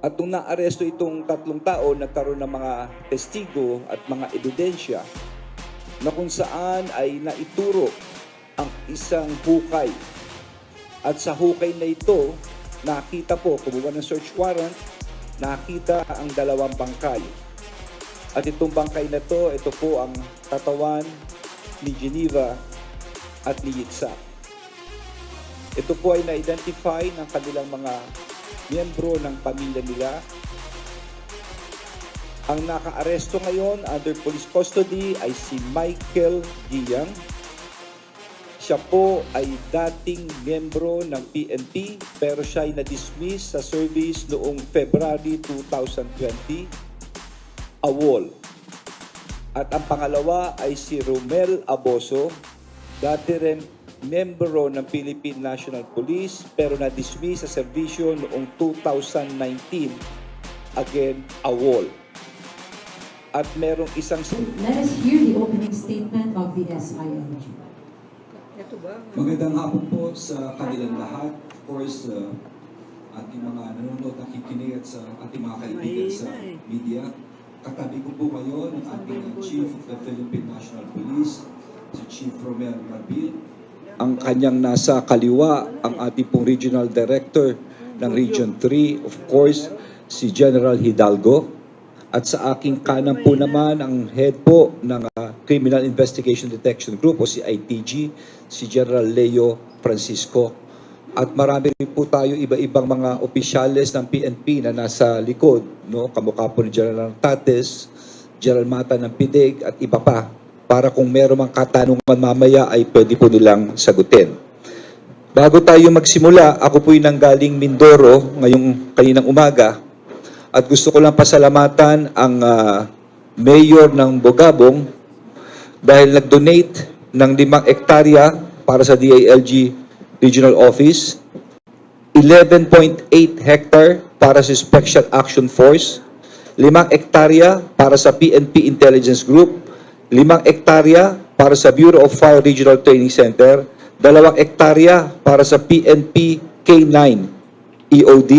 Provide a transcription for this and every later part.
At nung naaresto itong 3 tao, nagkaroon ng mga testigo at mga ebidensya na kung saan ay naituro ang isang hukay. At sa hukay na ito, nakita po, kumuha ng search warrant, nakita ang 2 bangkay. At itong bangkay na to, ito po ang katawan ni Geneva at ni Yitzhak. Ito po ay na-identify ng kanilang mga miyembro ng pamilya nila. Ang naka-aresto ngayon under police custody ay si Michael Giang. Siya po ay dating miyembro ng PNP pero siya ay na-dismiss sa service noong February 2020, AWOL. At ang pangalawa ay si Romel Aboso, dati rin miyembro ng Philippine National Police pero na-dismiss sa serbisyo noong 2019, again, AWOL. At merong isang... Let us hear the opening statement of the SILG. Magandang hapon po sa kanilang lahat. Of course, ating mga nanonood, nakikinig at sa ating mga kaibigan sa media. Katabi ko po ngayon ang ating Chief of the Philippine National Police, si Chief Romel Marbil. Ang kanyang nasa kaliwa, ang ating pong Regional Director ng Region 3, of course, si General Hidalgo. At sa aking kanan po naman, ang head po ng Criminal Investigation Detection Group o si ITG, si General Leo Francisco. At marami rin po tayo iba-ibang mga opisyales ng PNP na nasa likod, no? Kamukha po ni General Tates, General Mata ng PIDEG at iba pa, para kung meron mang katanungan mamaya ay pwede po nilang sagutin. Bago tayo magsimula, ako po'y nanggaling Mindoro ngayong kaninang umaga at gusto ko lang pasalamatan ang mayor ng Bogabong dahil nag-donate ng 5 hektarya para sa DILG Regional Office, 11.8 hectare para sa Special Action Force, 5 hektarya para sa PNP Intelligence Group, 5 hektarya para sa Bureau of Fire Regional Training Center, 2 hektarya para sa PNP K9 EOD,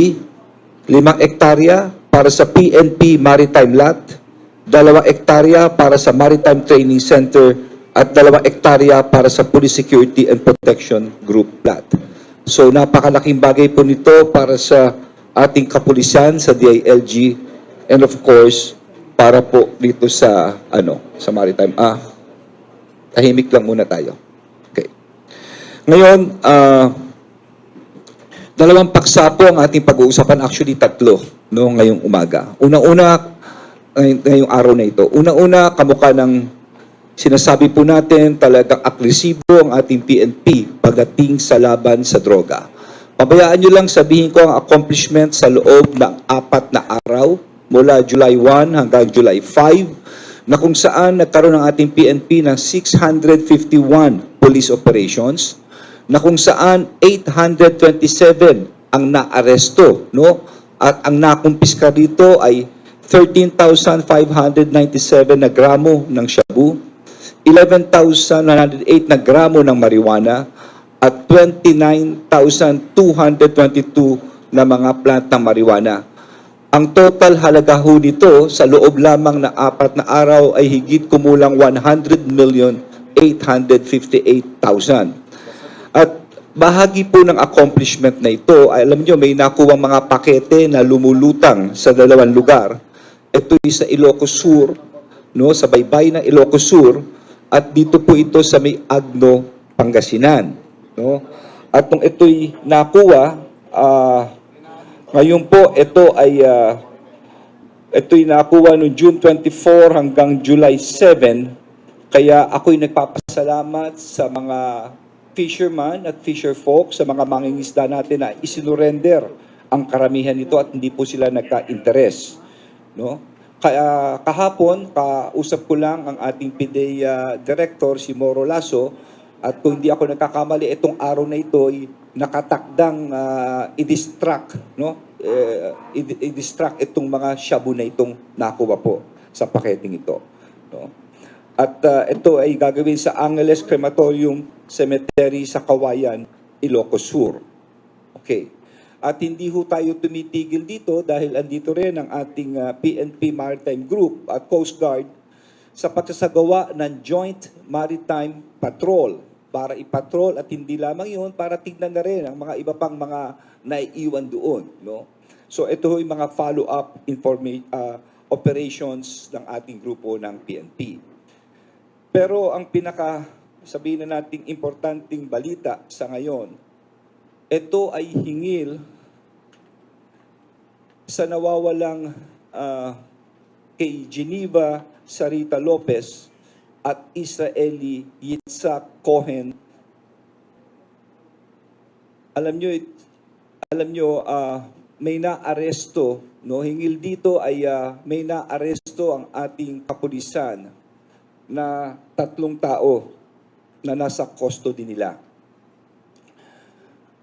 5 hektarya para sa PNP Maritime LAT, 2 hektarya para sa Maritime Training Center, at 2 hektarya para sa Police Security and Protection Group LAT. So napakalaking bagay po nito para sa ating kapulisan sa DILG and of course para po dito sa sa Maritime. Tahimik lang muna tayo. Okay. Ngayon, 2 paksa po ang ating pag-uusapan, actually 3 no ngayong umaga. Una-una ngayong araw na ito. Una-una kamukha ng sinasabi po natin, talagang agresibo ang ating PNP pagdating sa laban sa droga. Pabayaan nyo lang sabihin ko ang accomplishment sa loob ng 4 na araw, mula July 1 hanggang July 5, na kung saan nagkaroon ng ating PNP ng 651 police operations, na kung saan 827 ang naaresto, no? At ang nakumpiska dito ay 13,597 na gramo ng shabu, 11,908 na gramo ng marijuana at 29,222 na mga plant ng marijuana. Ang total halaga ho nito sa loob lamang ng 4 na araw ay higit kumulang 100,858,000. At bahagi po ng accomplishment na ito, alam nyo may nakuwang mga pakete na lumulutang sa 2 lugar. Ito ay sa Ilocos Sur, no, sa baybay ng Ilocos Sur. At dito po ito sa may Agno, Pangasinan. No? At nung ito'y nakuha, ngayon po ito'y nakuha noong June 24 hanggang July 7. Kaya ako'y nagpapasalamat sa mga fisherman at fisherfolk, sa mga mangingisda natin na isinurrender ang karamihan nito at hindi po sila nagka-interest. No? Kaya kahapon, kausap ko lang ang ating PIDEA Director, si Moro Lasso, at kung hindi ako nagkakamali, itong araw na ito ay nakatakdang i-distract, no? I-distract itong mga shabu na itong nakuha po sa paketing ito. No? At ito ay gagawin sa Angeles Crematorium Cemetery sa Kawayan, Ilocos Sur. Okay. At hindi ho tayo tumitigil dito dahil andito rin ang ating PNP Maritime Group at Coast Guard sa pagsasagawa ng Joint Maritime Patrol para ipatrol at hindi lamang yun, para tignan na rin ang mga iba pang mga naiiwan doon. No? So ito ho yung mga follow-up operations ng ating grupo ng PNP. Pero ang sabihin na nating importanteng balita sa ngayon, ito ay hingil sa nawawalang kay Geneva Sarita Lopez at Israeli Yitzhak Cohen. Alam nyo, may naaresto, no? Hingil dito ay may naaresto ang ating kapulisan na 3 tao na nasa custody nila.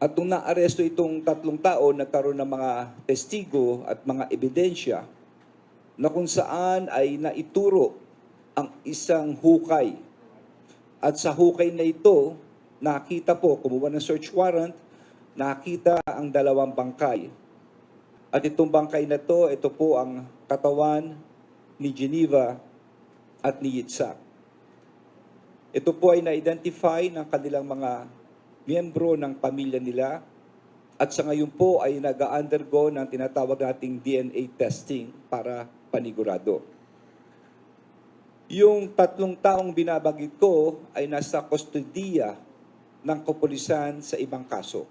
At nung naaresto itong 3 tao, nagkaroon ng mga testigo at mga ebidensya na kung saan ay naituro ang isang hukay. At sa hukay na ito, nakita po, kumuha ng search warrant, nakita ang 2 bangkay. At itong bangkay na ito po ang katawan ni Geneva at ni Yitzhak. Ito po ay na-identify ng kanilang mga miyembro ng pamilya nila at sa ngayon po ay nag-undergo ng tinatawag nating DNA testing para panigurado. Yung 3 taong binabagit ko ay nasa kustodiya ng kapulisan sa ibang kaso.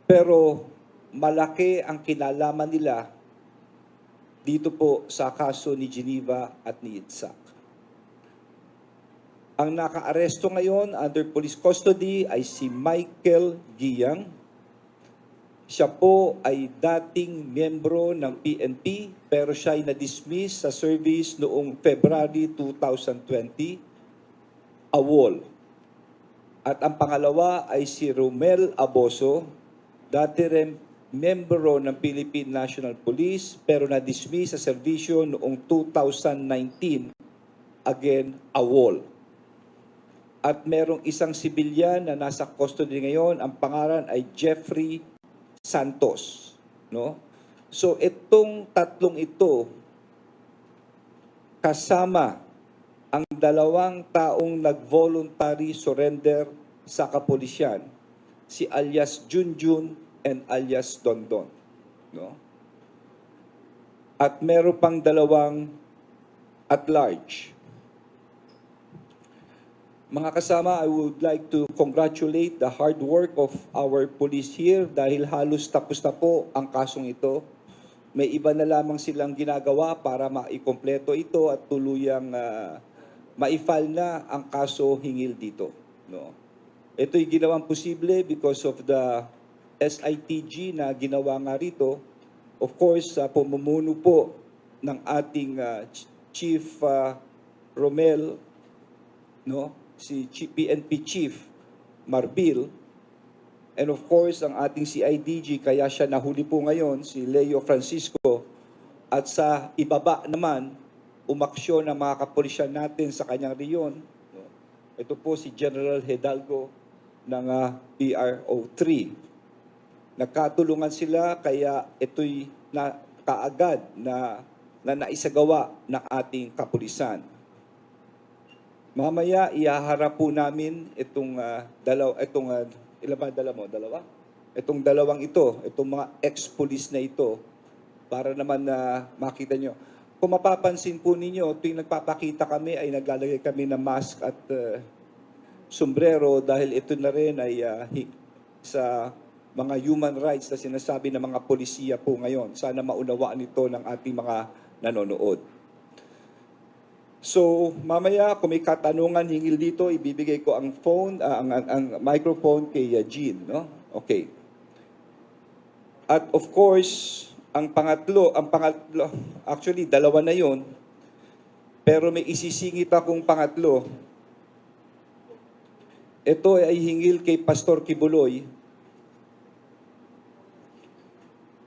Pero malaki ang kinalaman nila dito po sa kaso ni Geneva at ni Yitzhak. Ang naka-aresto ngayon under police custody ay si Michael Giyang. Siya po ay dating miyembro ng PNP pero siya ay na-dismiss sa service noong February 2020, AWOL. At ang pangalawa ay si Romel Aboso, dati rin miyembro ng Philippine National Police pero na-dismiss sa serbisyo noong 2019, again, AWOL. At merong isang sibilyan na nasa custody ngayon, ang pangalan ay Jeffrey Santos. No? So itong 3 ito, kasama ang 2 taong nag-voluntary surrender sa kapulisyan, si alias Junjun and alias Dondon. No? At meron pang 2 at large. Mga kasama, I would like to congratulate the hard work of our police here dahil halos tapos na po ang kasong ito. May iba na lamang silang ginagawa para maikompleto ito at tuluyang ma-file na ang kaso hingil dito. No? Ito'y ginawang posible because of the SITG na ginawa nga rito. Of course, pumumuno po ng ating Chief Romel, no? Si PNP Chief Marbil, and of course, ang ating CIDG, kaya siya nahuli po ngayon, si Leo Francisco, at sa ibaba naman, umaksyon ng mga kapulisyan natin sa kanyang riyon. Ito po si General Hidalgo ng PRO3. Nagkatulungan sila, kaya ito'y kaagad na naisagawa ng ating kapulisan. Mamaya, ihaharap po namin itong ilan ba dala mo? 2? Itong 2 ito, itong mga ex-police na ito, para naman na makita nyo. Kung mapapansin po ninyo, tuwing nagpapakita kami ay naglalagay kami ng mask at sombrero dahil ito na rin ay sa mga human rights na sinasabi ng mga polisiya po ngayon. Sana maunawaan ito ng ating mga nanonood. So, mamaya, kung may katanungan hinggil dito, ibibigay ko ang phone, ang microphone kay Jean, no? Okay. At of course, ang pangatlo, actually, 2 na yon, pero may isisingit akong pangatlo. Ito ay hinggil kay Pastor Kibuloy.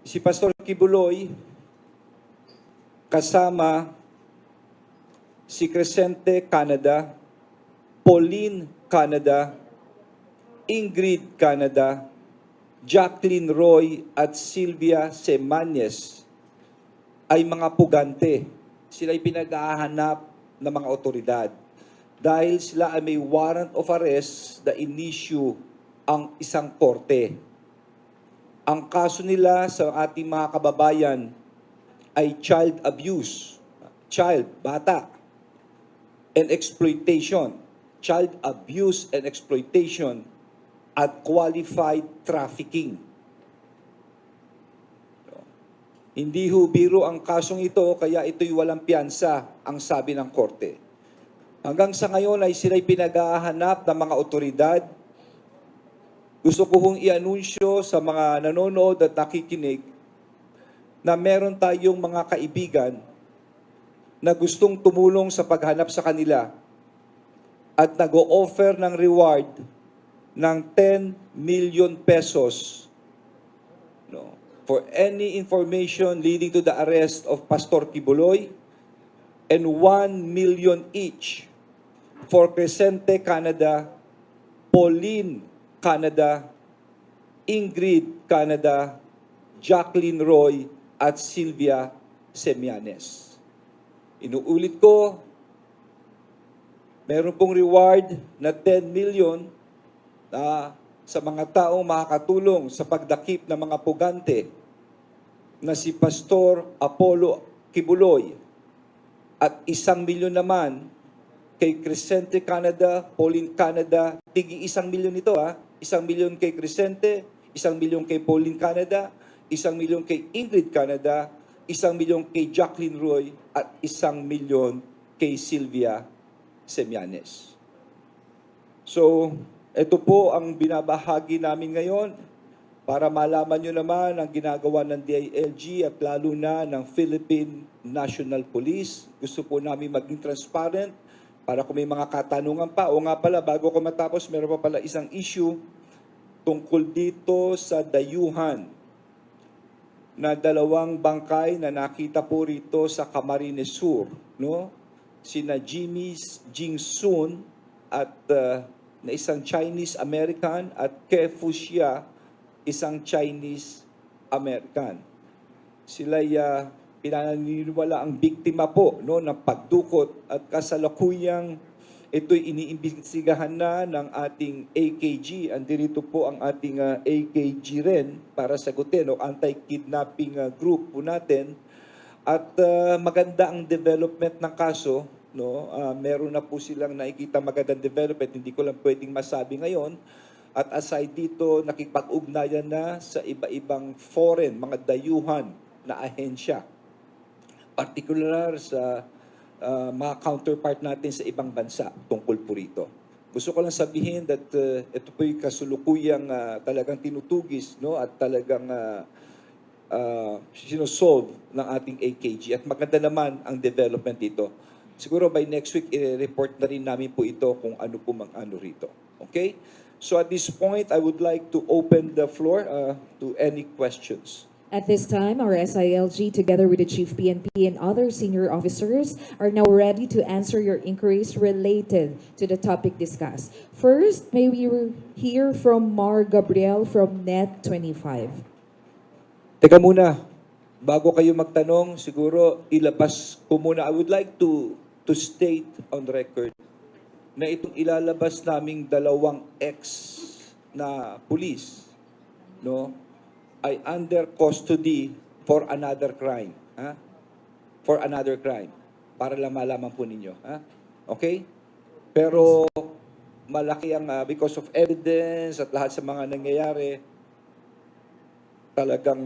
Si Pastor Kibuloy, kasama si Crescente Canada, Pauline Canada, Ingrid Canada, Jacqueline Roy at Sylvia Semanes ay mga pugante. Sila ay pinag-ahanap ng mga otoridad dahil sila ay may warrant of arrest na in-issue ang isang korte. Ang kaso nila sa ating mga kababayan ay child abuse, bata, and exploitation, child abuse and exploitation at qualified trafficking. Hindi ho biro ang kasong ito, kaya ito'y walang piyansa, ang sabi ng korte. Hanggang sa ngayon ay sila'y pinag-ahanap ng mga otoridad. Gusto ko hong i-anunsyo sa mga nanonood at nakikinig na meron tayong mga kaibigan na gustong tumulong sa paghanap sa kanila at nag-o-offer ng reward ng 10 million pesos for any information leading to the arrest of Pastor Kibuloy and 1 million each for Crescente Canada, Pauline Canada, Ingrid Canada, Jacqueline Roy at Sylvia Semianes. Inuulit ko, meron pong reward na 10 million sa mga taong makakatulong sa pagdakip ng mga pugante na si Pastor Apollo Kibuloy at 1 milyon naman kay Crescente Canada, Pauline Canada, tigi 1 milyon ito 1 milyon kay Crescente, 1 milyon kay Pauline Canada, 1 milyon kay Ingrid Canada, 1 milyon kay Jacqueline Roy at 1 milyon kay Sylvia Semianes. So, ito po ang binabahagi namin ngayon para malaman nyo naman ang ginagawa ng DILG at lalo na ng Philippine National Police. Gusto po namin maging transparent para kung may mga katanungan pa. O nga pala, bago ko matapos, meron pa pala isang issue tungkol dito sa dayuhan na 2 bangkay na nakita po rito sa Camarines Sur. No? Sina Jimmy Jingsun at na isang Chinese-American at Ke Fuxia, isang Chinese-American. Sila'y pinaniniwala ang biktima po ng pagdukot at kasalukuyang ito'y iniimbestigahan na ng ating AKG. Andirito po ang ating AKG rin para sagutin anti-kidnapping group po natin. At maganda ang development ng kaso. Meron na po silang nakikita magandang development. Hindi ko lang pwedeng masabi ngayon. At aside dito, nakipag-ugnayan na sa iba-ibang foreign, mga dayuhan na ahensya. Particular sa mga counterpart natin sa ibang bansa tungkol po rito. Gusto ko lang sabihin that ito po yung kasulukuyang talagang tinutugis at talagang sinosolve ng ating AKG. At maganda naman ang development dito. Siguro by next week, i-report na rin namin po ito kung ano po mang-ano rito. Okay? So at this point, I would like to open the floor to any questions. At this time, our SILG, together with the Chief PNP and other senior officers, are now ready to answer your inquiries related to the topic discussed. First, may we hear from Mar Gabriel from Net25. Teka muna, bago kayo magtanong, siguro ilabas ko muna. I would like to state on record na itong ilalabas naming 2 ex na pulis, ay under custody for another crime. For another crime. Para lang malaman po ninyo. Okay? Pero malaki ang, because of evidence at lahat sa mga nangyayari, talagang,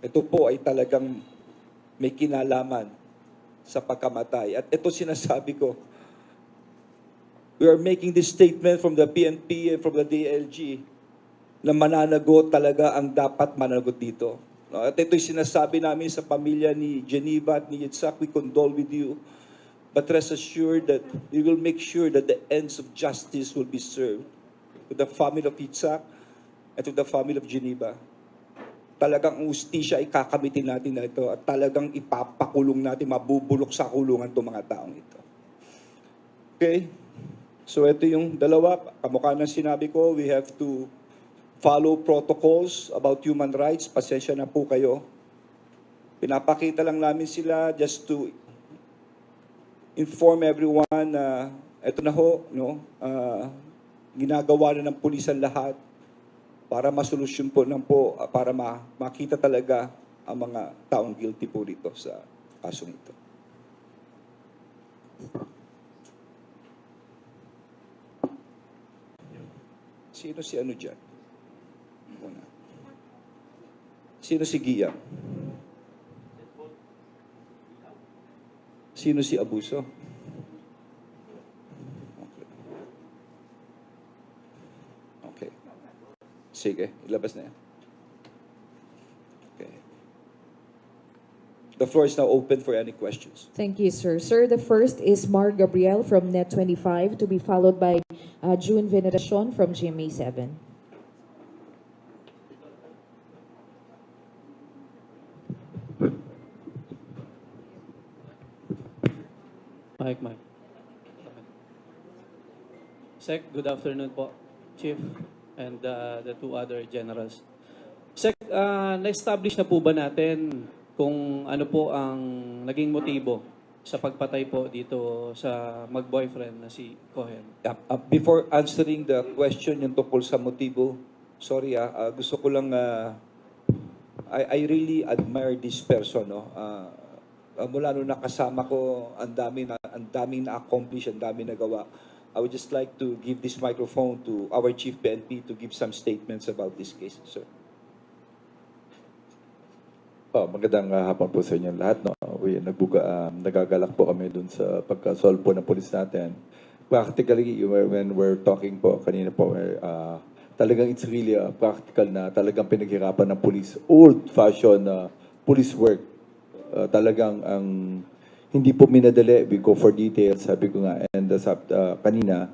ito po ay talagang may kinalaman sa pagkamatay. At ito sinasabi ko, we are making this statement from the PNP and from the DLG na mananagot talaga ang dapat mananagot dito. At ito'y sinasabi namin sa pamilya ni Geneva at ni Yitzhak, we condole with you, but rest assured that we will make sure that the ends of justice will be served to the family of Yitzhak and to the family of Geneva. Talagang ang ustisya ay kakamitin natin na ito at talagang ipapakulong natin, mabubulok sa kulungan itong mga taong ito. Okay? So ito yung dalawa, kamukha ng sinabi ko, we have to follow protocols about human rights. Pasensya na po kayo. Pinapakita lang namin sila just to inform everyone na ito na ho, no? Ginagawa na ng pulis ang lahat para masolusyon po para makita talaga ang mga taong guilty po rito sa kasong ito. Sino si ano dyan? Una. Sino si Giyang? Sino si Abuso? Okay. Sige, ilabas na yan. Okay. The floor is now open for any questions. Thank you, sir. Sir, the first is Mar Gabriel from Net25, to be followed by June Veneracion from GMA7. Mike. Sec, good afternoon po, Chief, and the two other generals. Sec, na-establish na po ba natin kung ano po ang naging motibo sa pagpatay po dito sa mag-boyfriend na si Cohen? Before answering the question yung tungkol sa motibo, sorry gusto ko lang, I really admire this person, no? Mula nung nakasama ko, ang daming na-accomplish, ang daming nagawa. I would just like to give this microphone to our Chief PNP to give some statements about this case, sir. Magandang hapon po sa inyo lahat. No? Nagagalak po kami dun sa pagka-solve po ng police natin. Practically, when we're talking po kanina po, talagang it's really practical na talagang pinaghirapan ng police. Old-fashioned police work. Talagang ang hindi po minadali. We go for details, sabi ko nga. And kanina,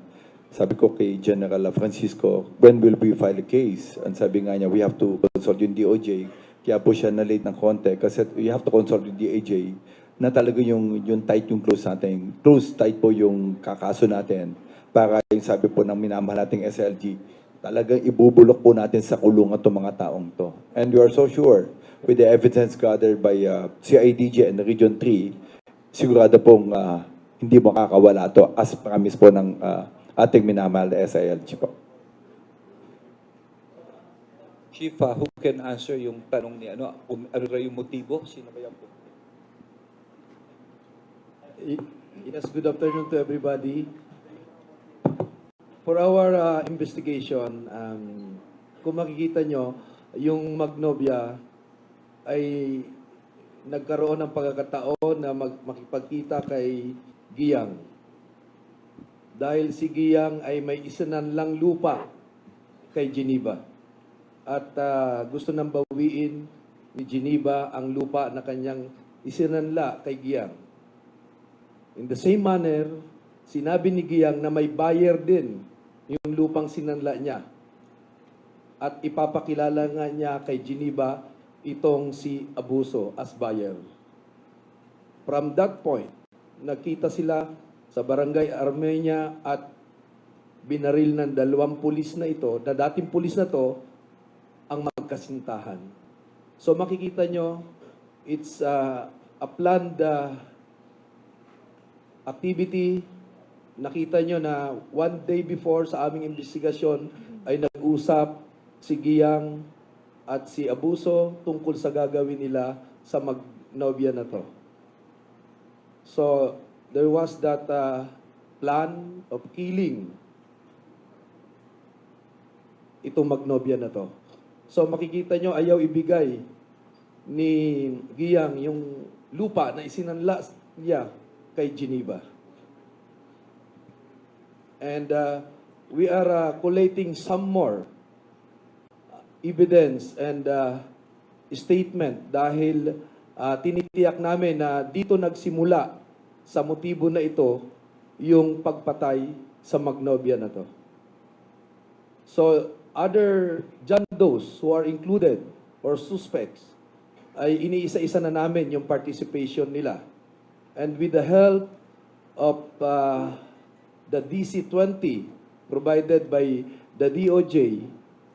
sabi ko kay General Francisco, when will we file a case? And sabi nga niya, we have to consult yung DOJ. Kaya po siya na-late ng konti kasi we have to consult with DOJ na talaga yung tight yung close natin. Tight po yung kakaso natin para yung sabi po ng minamahal nating SLG, talagang ibubulok po natin sa kulungan itong mga taong to. And we are so sure with the evidence gathered by CIDG and Region 3, sigurado pong hindi makakawala to as promise po ng ating minamahal na SILG po. Chief, who can answer yung tanong ni ano raw yung motibo? Sino ba yan po? Yes, good afternoon to everybody. For our investigation, kung makikita nyo, yung Magnovia ay nagkaroon ng pagkakataon na makipagkita kay Giyang. Dahil si Giyang ay may isinanlang lupa kay Geneva. At gusto nang bawiin ni Geneva ang lupa na kanyang isinanla kay Giyang. In the same manner, sinabi ni Giyang na may buyer din yung lupang sinanla niya. At ipapakilala nga niya kay Geneva itong si Abuso as buyer. From that point, nakita sila sa Barangay Armenia at binaril ng 2 pulis na ito, na dating pulis na to, ang magkasintahan. So makikita nyo, it's a planned activity. Nakita nyo na one day before sa aming investigasyon ay nag-usap si Giyang at si Abuso tungkol sa gagawin nila sa Magnovia na to. So there was that plan of killing itong Magnovia na to. So makikita nyo, ayaw ibigay ni Giyang yung lupa na isinanla niya kay Geneva. And we are collating some more evidence and statement dahil tinitiyak namin na dito nagsimula sa motibo na ito yung pagpatay sa Magnovia na to. So other John Does who are included or suspects ay iniisa-isa na namin yung participation nila. And with the help of the DC-20 provided by the DOJ,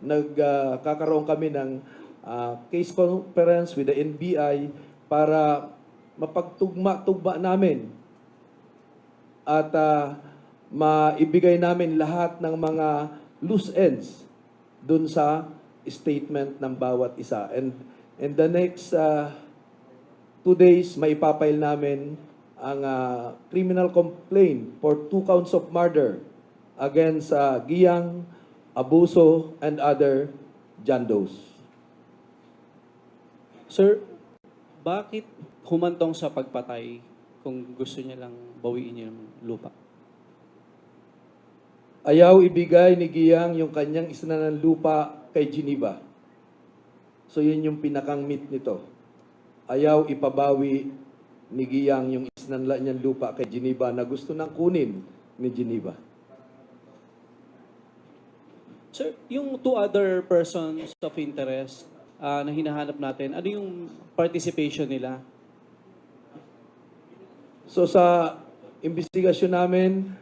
nagkakaroon kami ng case conference with the NBI para mapagtugma-tugma namin at maibigay namin lahat ng mga loose ends dun sa statement ng bawat isa. And in the next 2 days, maipapile namin ang criminal complaint for 2 counts of murder against Giyang, Abuso, and other Jandos. Sir, bakit humantong sa pagpatay kung gusto niya lang bawiin yung lupa? Ayaw ibigay ni Giyang yung kanyang isinanang lupa kay Geneva. So yun yung pinakang meat nito. Ayaw ipabawi ni Giyang yung isinanla niyang lupa kay Geneva na gusto nang kunin ni Geneva. Sir, yung 2 other persons of interest na hinahanap natin, ano yung participation nila? So sa investigasyon namin,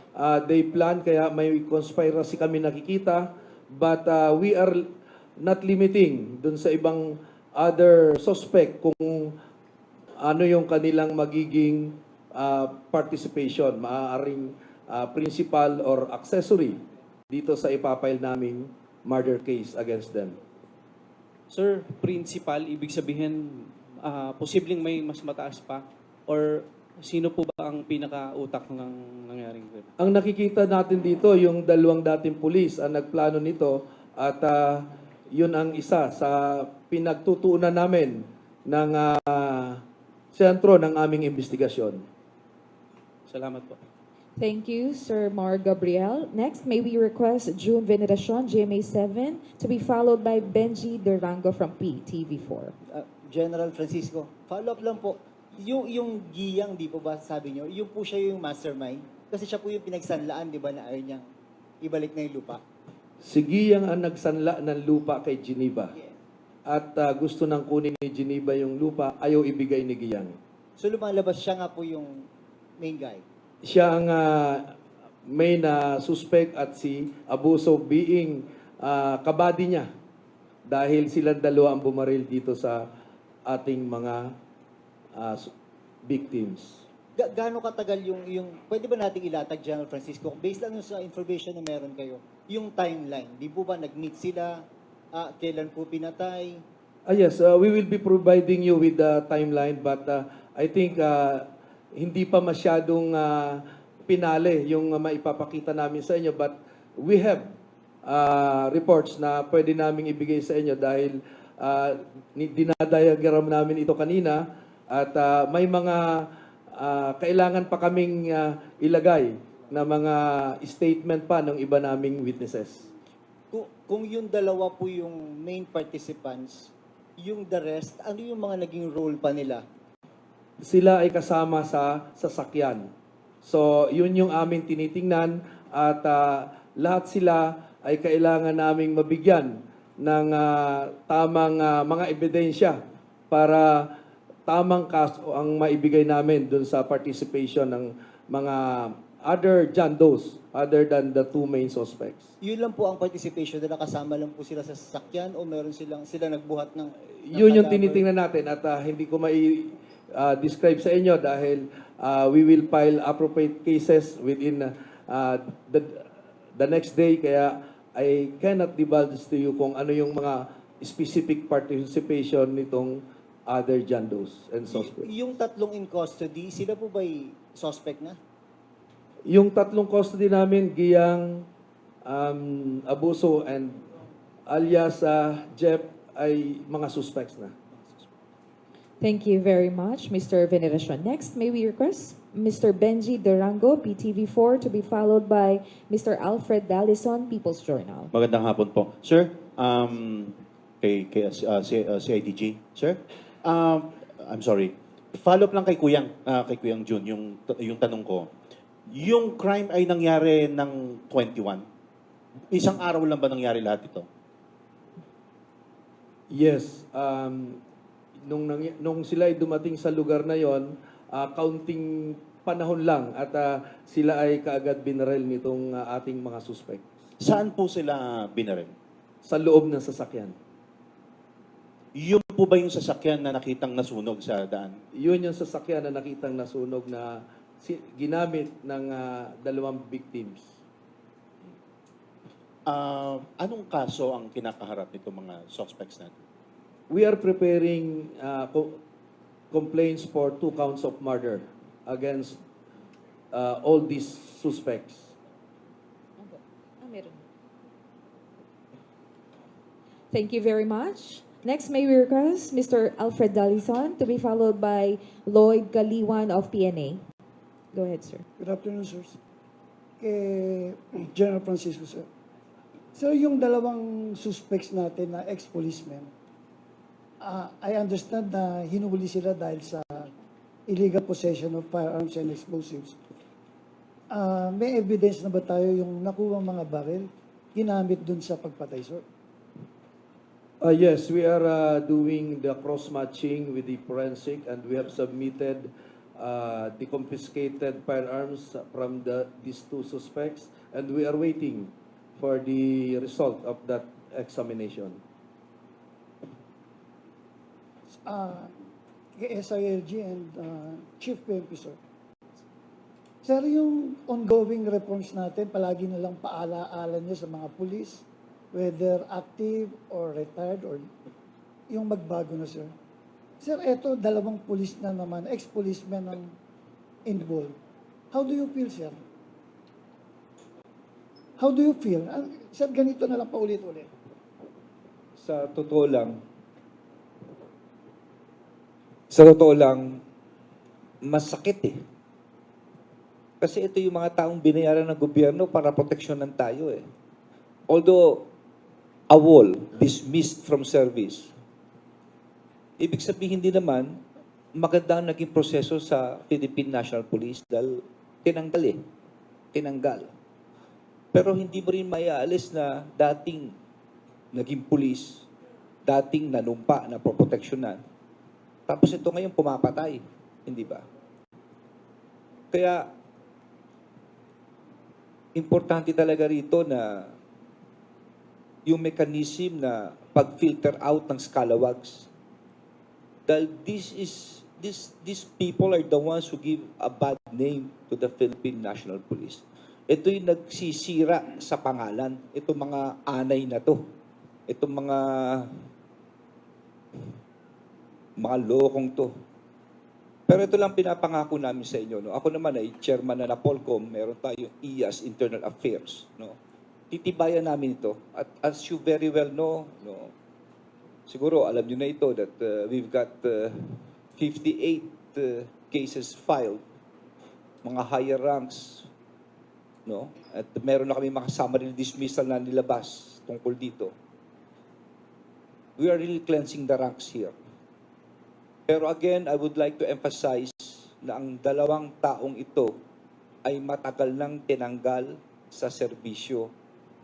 they plan, kaya may conspiracy kami nakikita, but we are not limiting dun sa ibang other suspect kung ano yung kanilang magiging participation, maaaring principal or accessory dito sa ipapile naming murder case against them. Sir, principal, ibig sabihin, posibleng may mas mataas pa? Or sino po ba ang pinaka-utak ng nangyaring crime? Ang nakikita natin dito, yung 2 dating pulis ang nagplano nito at yun ang isa sa pinagtutuunan namin ng sentro ng aming investigasyon. Salamat po. Thank you, Sir Mar Gabriel. Next, may we request June Veneracion, GMA7, to be followed by Benji Durango from PTV4. General Francisco, follow up lang po. Yung Giyang, di po ba sabi nyo, yung po siya yung mastermind? Kasi siya po yung pinagsanlaan, di ba, na ayaw niyang ibalik na yung lupa. Si Giyang ang nagsanla ng lupa kay Geneva. At gusto nang kunin ni Geneva yung lupa, ayaw ibigay ni Giyang. So lumalabas siya nga po yung main guy. Siya ang main suspect at si Abuso being kabady niya dahil silang 2 ang bumaril dito sa ating mga victims. Gaano katagal yung pwede ba nating ilatag, General Francisco, based lang sa information na meron kayo, yung timeline, di po ba nag-meet sila, kailan po pinatay? Yes, we will be providing you with the timeline, but I think hindi pa masyadong pinale yung maipapakita namin sa inyo, but we have reports na pwede naming ibigay sa inyo dahil dinadiagram namin ito kanina at may mga kailangan pa kaming ilagay na mga statement pa ng iba naming witnesses. Kung yung 2 po yung main participants, yung the rest, ano yung mga naging role pa nila? Sila ay kasama sa sasakyan. So, yun yung aming tinitingnan at lahat sila ay kailangan naming mabigyan ng tamang mga ebidensya para tamang kaso ang maibigay namin dun sa participation ng mga other Jandos other than the 2 main suspects. Yun lang po ang participation nila, kasama lang po sila sa sasakyan o meron sila nagbuhat ng Yun yung cadaver? tinitingnan natin at hindi ko describe sa inyo dahil we will file appropriate cases within the next day, kaya I cannot divulge to you kung ano yung mga specific participation nitong other Jandos and suspects. Yung 3 in custody, sila po ba'y suspect na? Yung 3 custody namin, Giyang, Abuso, and alias Jeff, ay mga suspects na. Thank you very much, Mr. Veneracion. Next, may we request Mr. Benji Durango, PTV4, to be followed by Mr. Alfred Dallison, People's Journal. Magandang hapon po. Sir, CIDG, sir, I'm sorry. Follow up lang kay Kuyang Jun, yung tanong ko. Yung crime ay nangyari ng 21. Isang araw lang ba nangyari lahat ito? Yes. Nung sila ay dumating sa lugar na yon, counting panahon lang at sila ay kaagad binaril nitong ating mga suspect Saan po sila binaril? sa loob ng sasakyan. Yung po ba yung sasakyan na nakitang nasunog sa daan? Yun yung sasakyan na nakitang nasunog na ginamit ng dalawang victims. Anong kaso ang kinakaharap nito mga suspects natin? We are preparing complaints for 2 counts of murder against all these suspects. Thank you very much. Next, may we request Mr. Alfred Dalison to be followed by Lloyd Galiwan of PNA. Go ahead, sir. Good afternoon, sir. Kay General Francisco, sir. Sir, yung dalawang suspects natin na ex-policemen, I understand na hinuli sila dahil sa illegal possession of firearms and explosives. May evidence na ba tayo yung nakuha mga baril ginamit dun sa pagpatay, sir? Yes, we are doing the cross-matching with the forensic and we have submitted the confiscated firearms from these 2 suspects and we are waiting for the result of that examination. Kay SILG and Chief PNP, sir. Sir, yung ongoing reforms natin, palagi na lang paala-ala niya sa mga pulis, whether active or retired or yung magbago na, sir. Sir, eto, dalawang pulis na naman, ex-policemen ang involved. How do you feel, sir? How do you feel? Sir, ganito na lang paulit-ulit. Sa totoo lang, masakit eh. Kasi ito yung mga taong binayaran ng gobyerno para proteksyonan tayo eh. Although, AWOL, dismissed from service, ibig sabihin din naman, maganda ang naging proseso sa Philippine National Police dahil tinanggal. Pero hindi mo rin maiaalis na dating naging pulis, dating nanumpa na proteksyonan. Tapos ito ngayon pumapatay, hindi ba? Kaya, importante talaga rito na yung mechanism na pag-filter out ng scalawags. Dahil these people are the ones who give a bad name to the Philippine National Police. Ito yung nagsisira sa pangalan. Itong mga anay na to. Itong mga lokong to. Pero ito lang pinapangako namin sa inyo. No? Ako naman ay chairman na Napolcom. Meron tayong IAS, Internal Affairs. No? Titibayan namin ito. At as you very well know, no, siguro alam nyo na ito that we've got 58 cases filed, mga higher ranks, no? At meron na kami mga summary dismissal na nilabas tungkol dito. We are really cleansing the ranks here. Pero again, I would like to emphasize na ang dalawang taong ito ay matagal nang tinanggal sa serbisyo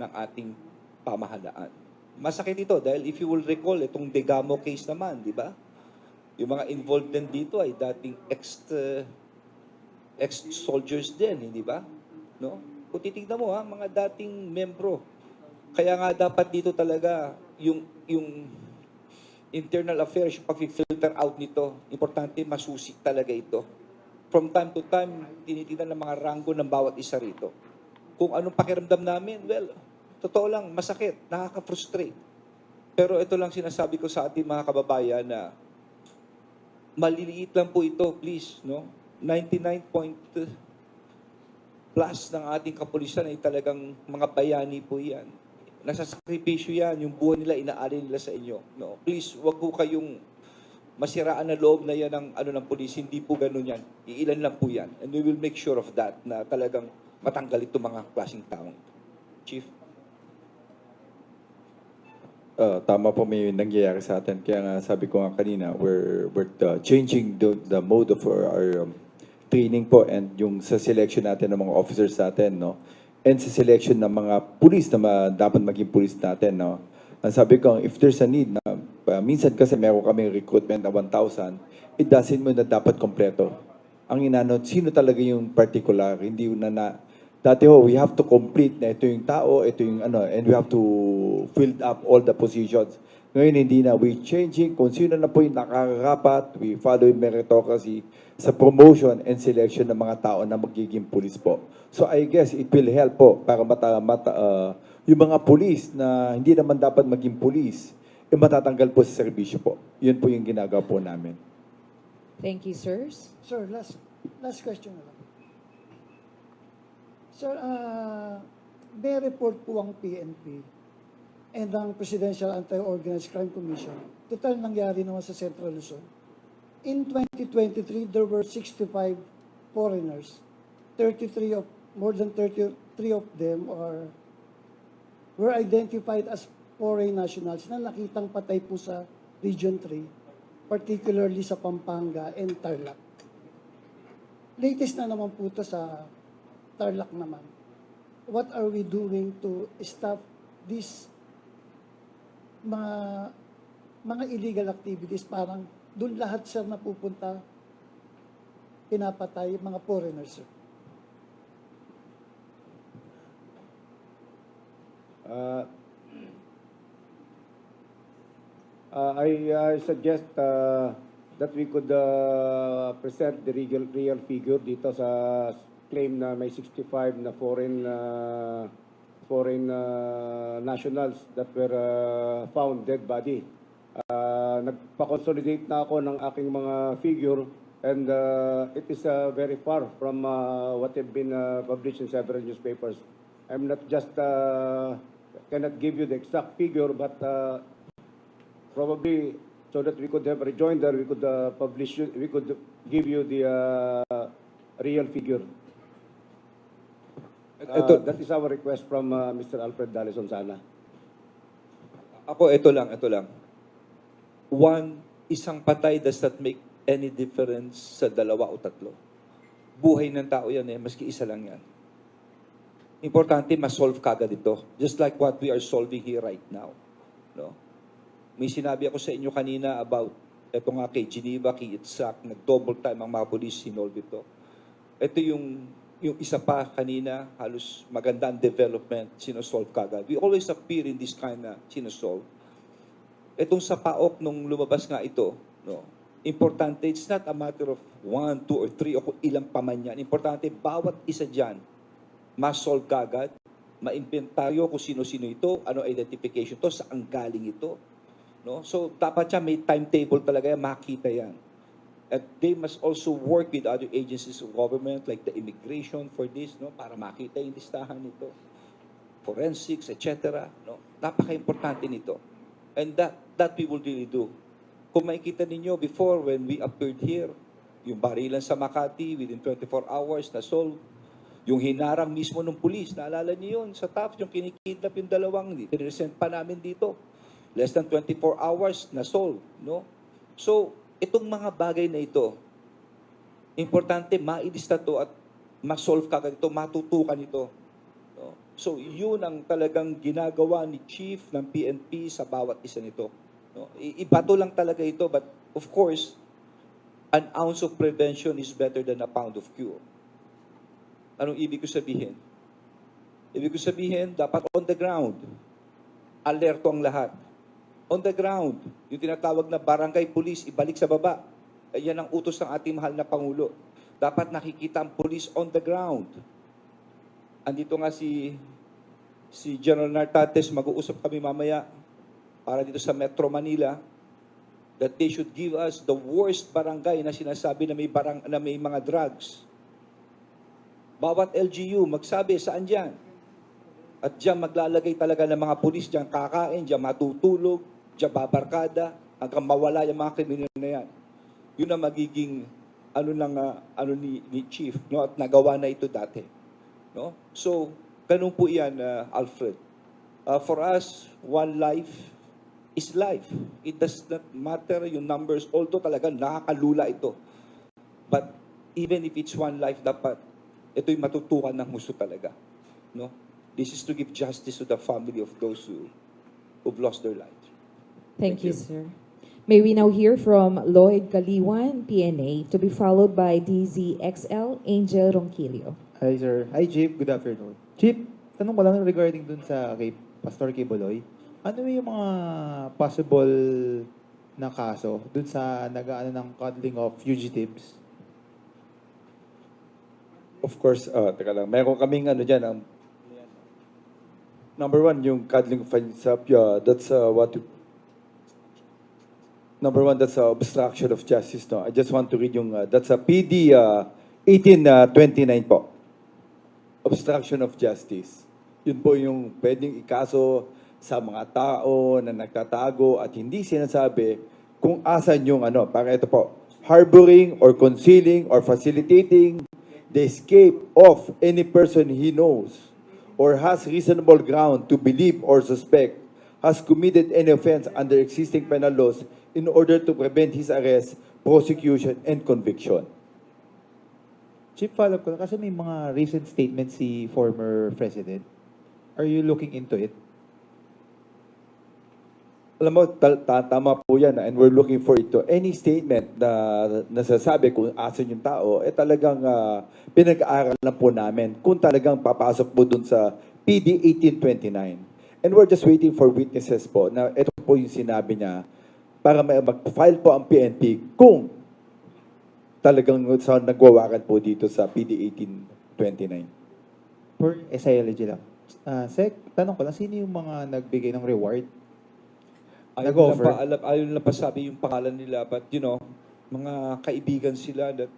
ng ating pamahalaan. Masakit ito dahil if you will recall, itong Degamo case naman, di ba? Yung mga involved din dito ay dating ex-soldiers din, hindi ba? No? Kung titignan mo, mga dating membro. Kaya nga dapat dito talaga yung internal affairs, yung pag-filter out nito, importante masusi talaga ito. From time to time, tinitingnan ng mga ranggo ng bawat isa rito. Kung anong pakiramdam namin, well, totoo lang, masakit, nakaka-frustrate. Pero ito lang sinasabi ko sa ating mga kababayan na maliliit lang po ito, please, no? 99 plus ng ating kapulisan ay talagang mga bayani po yan. Nasasakripisyo yan, yung buwan nila, inaali nila sa inyo. No? Please, wag po kayong masiraan na loob na yan ng pulis. Hindi po ganun yan. Iilan lang po yan. And we will make sure of that na talagang matanggal ito mga klaseng taong. Chief? Tama po may nangyayari sa atin. Kaya nga sabi ko nga kanina, we're changing the mode of our training po and yung sa selection natin ng mga officers natin, no? And sa selection ng mga pulis na dapat maging pulis natin, no? Ang sabi ko, if there's a need na, minsan kasi meron kami recruitment na 1,000, it doesn't mean na dapat kompleto ang inano, sino talaga yung particular, hindi dati we have to complete na ito yung tao, ito yung ano, and we have to fill up all the positions. Ngayon hindi na, we changing kung sino na po yung nakakarapat, we follow yung meritocracy sa promotion and selection ng mga tao na magiging police po. So I guess it will help po para yung mga police na hindi naman dapat maging police, matatanggal po sa serbisyo po. Yun po yung ginagawa po namin. Thank you, sirs. Sir, last question na lang. Sir, may report po ang PNP and ang Presidential Anti-Organized Crime Commission. Total nangyari naman sa Central Luzon. In 2023, there were 65 foreigners. More than 33 of them were identified as foreign nationals na nakitang patay po sa Region 3, particularly sa Pampanga and Tarlac. Latest na naman po ito sa Tarlac naman. What are we doing to stop these mga illegal activities? Parang doon lahat sir napupunta, pinapatay mga foreigners sir. I suggest that we could present the real figure dito sa claim na may 65 na foreign nationals that were found dead body. Nagpa-consolidate na ako ng aking mga figure and it is very far from what have been published in several newspapers. I'm not just cannot give you the exact figure, but probably so that we could have rejoinder, we could we could give you the real figure. That is our request from Mr. Alfred Dalison sana. Ito lang. Isang patay does not make any difference sa dalawa o tatlo. Buhay ng tao yan maski isa lang yan. Importante ma-solve kagad ito. Just like what we are solving here right now. No? May sinabi ako sa inyo kanina about ito nga kay Geneva, kay Itzhak, nag-double time ang mga police, sinolve ito. Ito yung isa pa kanina, halos magandang development, sinosolve kagad. We always appear in this kind na sinosolve. Itong sa PAOK, nung lumabas nga ito, no, importante, it's not a matter of 1, 2, or 3, o kung ilang paman yan. Importante, bawat isa dyan, ma-solve kagad, ma-inventaryo kung sino-sino ito, ano identification to, saan galing ito. No? So, dapat siya may timetable talaga yan, makita yan. At they must also work with other agencies of government like the immigration for this, no, para makita yung listahan nito. Forensics, etc. No? Napaka-importante nito. And that we will really do. Kung makikita ninyo before when we appeared here, yung barilan sa Makati within 24 hours na solve. Yung hinarang mismo ng pulis, naalala niyo yun sa Taft, yung kinikidnap yung dalawang, pinresent pa namin dito. Less than 24 hours na solve. No? So, itong mga bagay na ito, importante mailista to at ma-solve kagad ito, matutukan ito. No? So, yun ang talagang ginagawa ni Chief ng PNP sa bawat isa nito. No? Ibato lang talaga ito, but of course, an ounce of prevention is better than a pound of cure. Anong ibig ko sabihin? Ibig ko sabihin, dapat on the ground, alerto ang lahat. On the ground, yung tinatawag na barangay police, ibalik sa baba. Yan ang utos ng ating mahal na Pangulo. Dapat nakikita ang police on the ground. Andito nga si General Nartates, mag-uusap kami mamaya para dito sa Metro Manila that they should give us the worst barangay na sinasabi na may mga drugs. Bawat LGU, magsabi saan dyan. At dyan maglalagay talaga ng mga pulis, dyan kakain, dyan matutulog, dyan babarkada, hanggang mawala yung mga kriminal na yan. Yun ang magiging ni Chief, no? At nagawa na ito dati. No? So, ganun po yan, Alfred. For us, one life is life. It does not matter yung numbers, although talaga nakakalula ito. But even if it's one life, dapat ito'y matutukan ng husto talaga. No? This is to give justice to the family of those who've lost their lives. Thank you, sir. May we now hear from Lloyd Kaliwan, PNA, to be followed by DZXL, Angel Ronquillo. Hi, sir. Hi, Chief. Good afternoon. Chief, tanong ko lang regarding dun sa kay Pastor Kibuloy. Ano yung mga possible na kaso dun sa nag-aano ng cuddling of fugitives? Of course, teka lang, meron kaming ano dyan, number one, yung cuddling of that's number one, that's obstruction of justice, no? I just want to read yung, that's a PD 1829 po. Obstruction of justice. Yun po yung pwedeng ikaso sa mga tao na nagtatago at hindi sinasabi kung asan yung ano, para ito po, harboring or concealing or facilitating the escape of any person he knows or has reasonable ground to believe or suspect has committed any offense under existing penal laws in order to prevent his arrest, prosecution, and conviction. Chief, follow-up ko lang kasi may mga recent statements si former President. Are you looking into it? Alam mo, tama po yan, and we're looking for ito. Any statement na nasasabi kung asan yung tao, talagang pinag-aaral lang po namin kung talagang papasok po dun sa PD 1829. And we're just waiting for witnesses po na ito po yung sinabi niya para mag-file po ang PNP kung talagang nagwawakan po dito sa PD 1829. For SILG lang. Sec, tanong ko lang, sino yung mga nagbigay ng reward? Nag-offer? Ayaw lang pa sabi yung pangalan nila, but you know, mga kaibigan sila that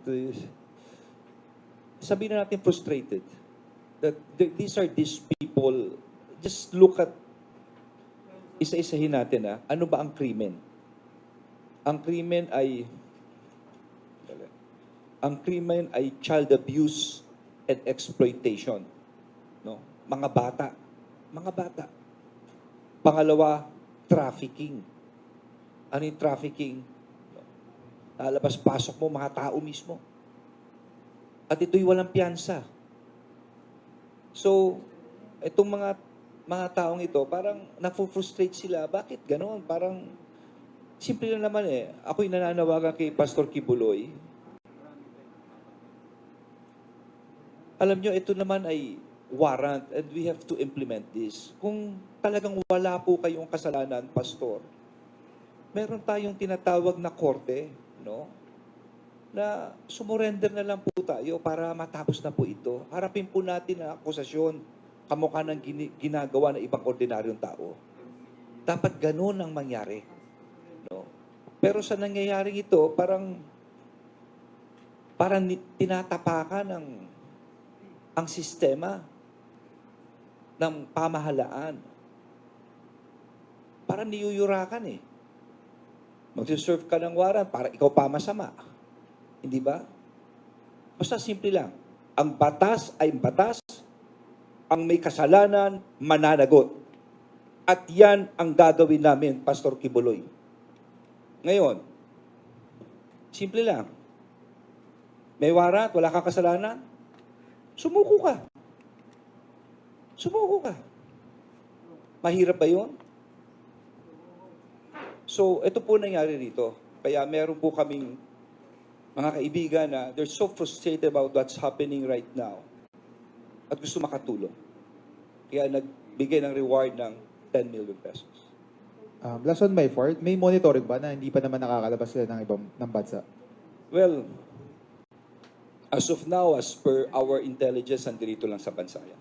sabihin na natin frustrated. That these are these people, just look at, isa-isahin natin ano ba ang krimen? Ang krimen ay child abuse and exploitation. No? Mga bata. Pangalawa, trafficking. Ano yung trafficking? Lalabas-pasok mo, mga tao mismo. At ito'y walang piyansa. So, itong mga taong ito, parang na-frustrate sila. Bakit gano'n? Parang, simple lang naman Ako'y nananawagan kay Pastor Kibuloy. Alam nyo, ito naman ay warrant and we have to implement this. Kung talagang wala po kayong kasalanan, Pastor, meron tayong tinatawag na korte, no? Na sumurrender na lang po tayo para matapos na po ito. Harapin po natin ang akusasyon kamukha ng ginagawa ng ibang ordinaryong tao. Dapat ganun ang mangyari. No? Pero sa nangyayaring ito, parang tinatapakan ang sistema ng pamahalaan. Parang niyuyurakan Magsiserve ka ng warrant para ikaw pa masama. Hindi ba? Basta simple lang. Ang batas ay batas. Ang may kasalanan, mananagot. At yan ang gagawin namin, Pastor Kibuloy. Ngayon, simple lang. May warrant, wala kang kasalanan, sumuko ka. Mahirap ba yun? So, ito po nangyari rito. Kaya meron po kaming mga kaibigan na they're so frustrated about what's happening right now at gusto makatulong. Kaya nagbigay ng reward ng 10 million pesos. Last on my part, may monitoring ba na hindi pa naman nakakalabas sila ng bansa? Well, as of now, as per our intelligence, nandito lang sa bansa yan.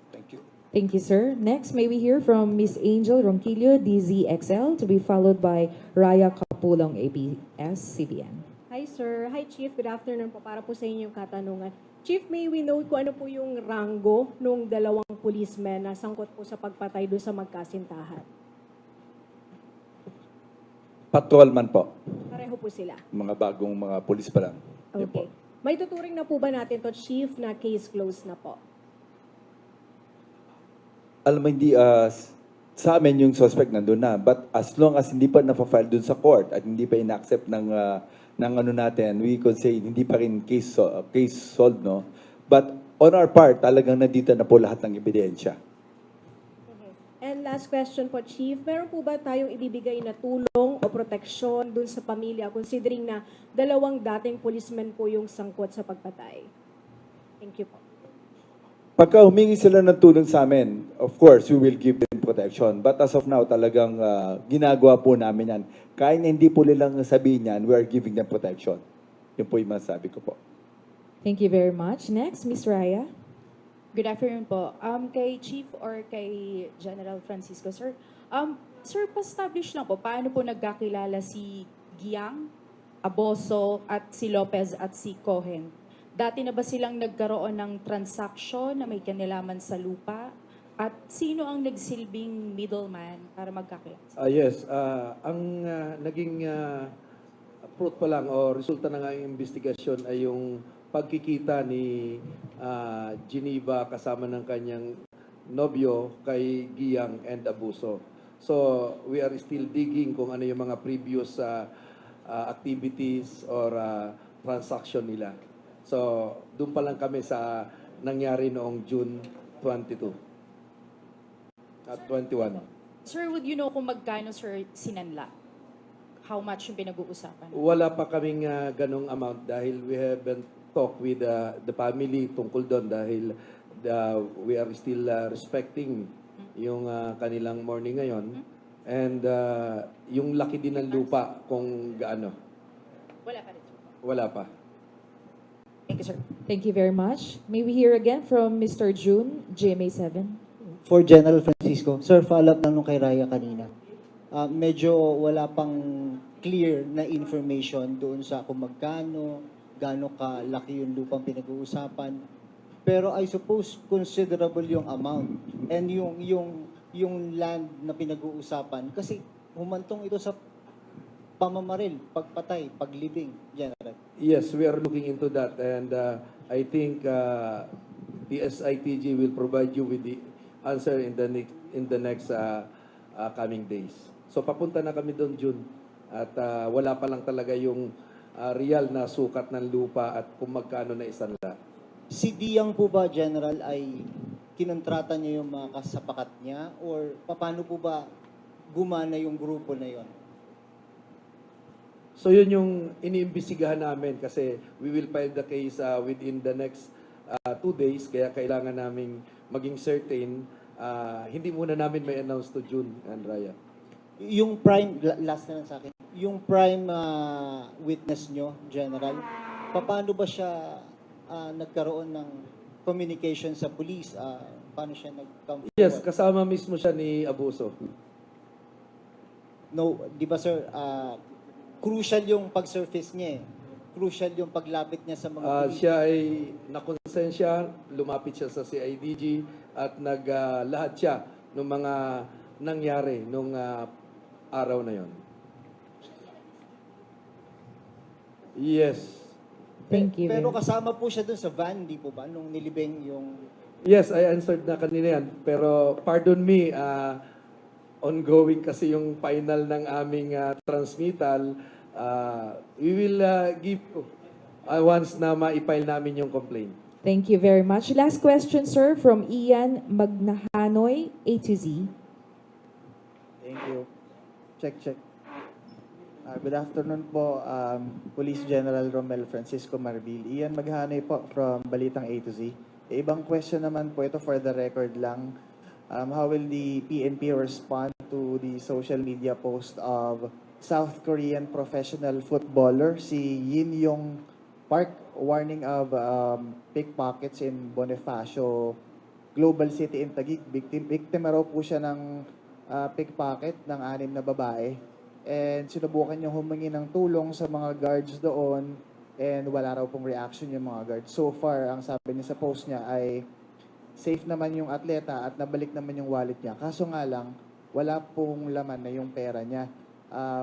Thank you. Thank you, sir. Next, may we hear from Miss Angel Ronquillo, DZXL, to be followed by Raya Kapulong, ABS-CBN. Hi, sir. Hi, Chief. Good afternoon po. Para po sa inyong katanungan. Chief, may we know kung ano po yung ranggo nung dalawang policemen na sangkot po sa pagpatay doon sa magkasintahan? Patrolman po. Pareho po sila. Mga bagong mga pulis pa lang. Yan po. Okay. May tuturing na po ba natin to, Chief, na case closed na po? Alam mo, hindi, sa amin yung suspect nandun na. But as long as hindi pa na-file dun sa court at hindi pa in-accept ng ano natin, we could say hindi pa rin case solved, no? But on our part, talagang nandito na po lahat ng ebidensya. And And last question po, Chief. Meron po ba tayong ibibigay na tulong o proteksyon dun sa pamilya considering na dalawang dating policemen po yung sangkot sa pagpatay? Thank you po. Pagka humingi sila ng tulong sa amin, of course, we will give them protection. But as of now, talagang ginagawa po namin yan. Kahit na hindi po nilang sabihin yan, we are giving them protection. Yun po yung masasabi ko po. Thank you very much. Next, Ms. Raya. Good afternoon po. Kay Chief or kay General Francisco, sir. Sir, pa-establish lang po, paano po nagkakilala si Giang, Aboso, at si Lopez at si Cohen? Dati na ba silang nagkaroon ng transaction na may kanilaman sa lupa? At sino ang nagsilbing middleman para magkakilala? Yes, ang naging fruit pa lang o resulta na nga yung investigasyon ay yung pagkikita ni Geneva kasama ng kanyang nobyo kay Giang and Abuso. So, we are still digging kung ano yung mga previous activities or transaction nila. So, doon pa lang kami sa nangyari noong June 22 at 21. Sir, would you know kung magkano, sir, sinanla? How much yung pinag-uusapan? Wala pa kaming ganong amount dahil we haven't talked with the family tungkol doon dahil we are still respecting yung kanilang morning ngayon. And yung laki din ng lupa kung gaano. Wala pa rin. Wala pa. Thank you, sir. Thank you very much. May we hear again from Mr. June, GMA7. For General Francisco, sir, follow-up lang nung kay Raya kanina. Medyo wala pang clear na information doon sa kung magkano, gaano kalaki yung lupang pinag-uusapan. Pero I suppose considerable yung amount and yung land na pinag-uusapan kasi humantong ito sa pamamaril, pagpatay, paglibing, General. Yes, we are looking into that and I think the SITG will provide you with the answer in the next coming days. So papunta na kami doon June at wala pa lang talaga yung real na sukat ng lupa at kung magkano na isanla. Si Diang po ba, General, ay kinontrata niya yung mga kasapakat niya or paano po ba gumana yung grupo na yon? So yun yung iniimbestigahan namin kasi we will file the case within the next 2 days kaya kailangan naming maging certain. Hindi muna namin may announce to June and Raya. Yung prime, last na lang sa akin, yung prime witness nyo, General, paano ba siya nagkaroon ng communication sa police? Paano siya nag-come forward? Yes, kasama mismo siya ni Abuso. No, di ba sir, crucial yung pag-surface niya eh. Crucial yung paglapit niya sa mga police. Siya ay nakonsensya, lumapit siya sa CIDG at lahat siya ng mga nangyari nung araw na yon. Yes. Thank you. Pero kasama po siya dun sa van, di po ba? Nung nilibing yung... Yes, I answered na kanina yan. Pero pardon me, ongoing kasi yung final ng aming transmittal. We will give once na ma-file namin yung complaint. Thank you very much. Last question, sir, from Ian Magnahanoy, A to Z. Thank you. Check. Good afternoon po, Police General Romel Francisco Marbil. Ian Maghanoy po from Balitang A to Z. Ibang question naman po ito for the record lang. How will the PNP respond to the social media post of South Korean professional footballer si Yin Yong Park warning of pickpockets in Bonifacio, Global City in Taguig? Biktima raw po siya ng pickpocket ng 6 na babae. And sinubukan niyang humingi ng tulong sa mga guards doon and wala raw pong reaction yung mga guards. So far, ang sabi niya sa post niya ay safe naman yung atleta at nabalik naman yung wallet niya. Kaso nga lang, wala pong laman na yung pera niya.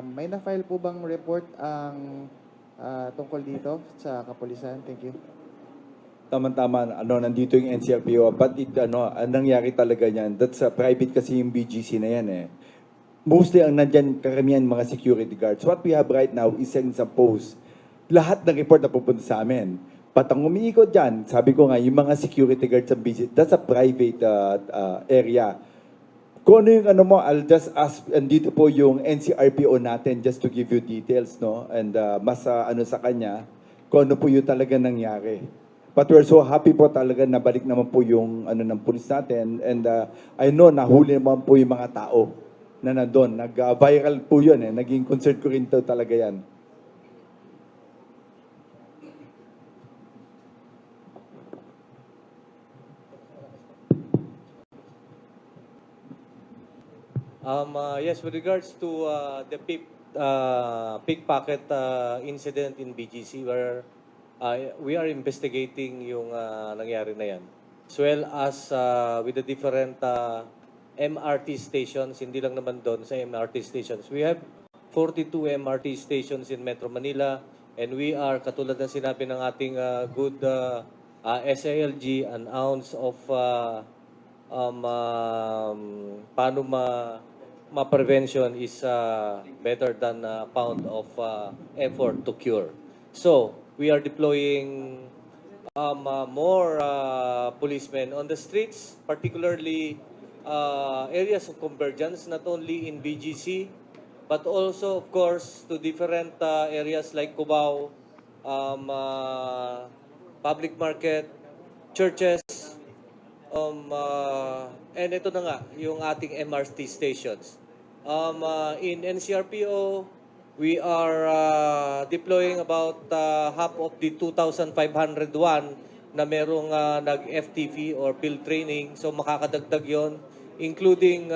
May na-file po bang report ang tungkol dito sa kapulisan? Thank you. Tama-tama, nandito yung NCRPO. But ang nangyari talaga niyan, that's private kasi yung BGC na yan eh. Mostly ang nandyan karamihan mga security guards. What we have right now is sa post. Lahat ng report na pupunta sa amin. Patang umiikot dyan, sabi ko nga, yung mga security guards sa BGC, that's a private area. Kung ano yung ano mo, I'll just ask, andito po yung NCRPO natin just to give you details, no? And mas ano sa kanya, kung ano po yung talaga nangyari. But we're so happy po talaga na balik naman po yung ano ng pulis natin. And I know nahuli naman po yung mga tao na nandun. Nag-viral po yun eh. Naging concern ko rin to talaga yan. Yes, with regards to the pickpocket incident in BGC, where we are investigating yung nangyari na yan. As well as with the different MRT stations, hindi lang naman doon sa MRT stations. We have 42 MRT stations in Metro Manila, and we are, katulad ng sinabi ng ating good SILG, an ounce of paano ma-prevention is better than a pound of effort to cure. So, we are deploying more policemen on the streets, particularly areas of convergence, not only in BGC, but also, of course, to different areas like Cubao, public market, churches, and ito na nga, yung ating MRT stations. In NCRPO, we are deploying about half of the 2,501 na merong nag-FTP or field training. So makakadagdag yon, including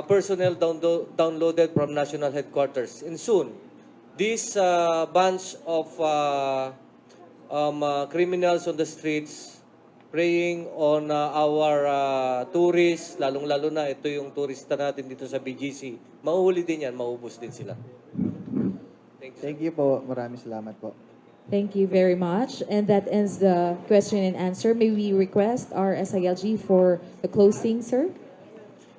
personnel downloaded from national headquarters. And soon, this bunch of criminals on the streets preying on our tourists, lalong-lalo na ito yung turista natin dito sa BGC. Mahuhuli din yan, maubos din sila. Thank you po. Maraming salamat po. Thank you very much. And that ends the question and answer. May we request our SILG for the closing, sir?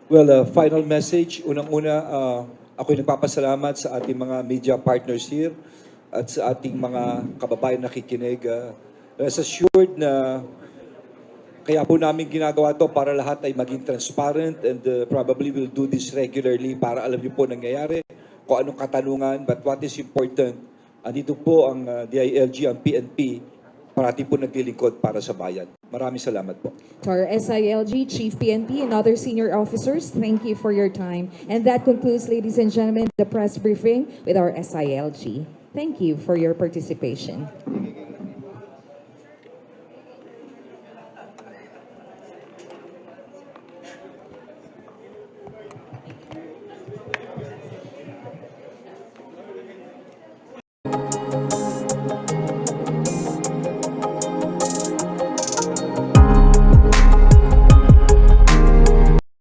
Well, final message. Unang-una, ako'y nagpapasalamat sa ating mga media partners here at sa ating mga kababayan na nakikinig. Rest assured na kaya po namin ginagawa to para lahat ay maging transparent, and probably we'll do this regularly para alam niyo po nangyayari, kung anong katanungan. But what is important, andito po ang DILG, ang PNP, parati po naglilingkod para sa bayan. Maraming salamat po. To our SILG, Chief PNP, and other senior officers, thank you for your time. And that concludes, ladies and gentlemen, the press briefing with our SILG. Thank you for your participation.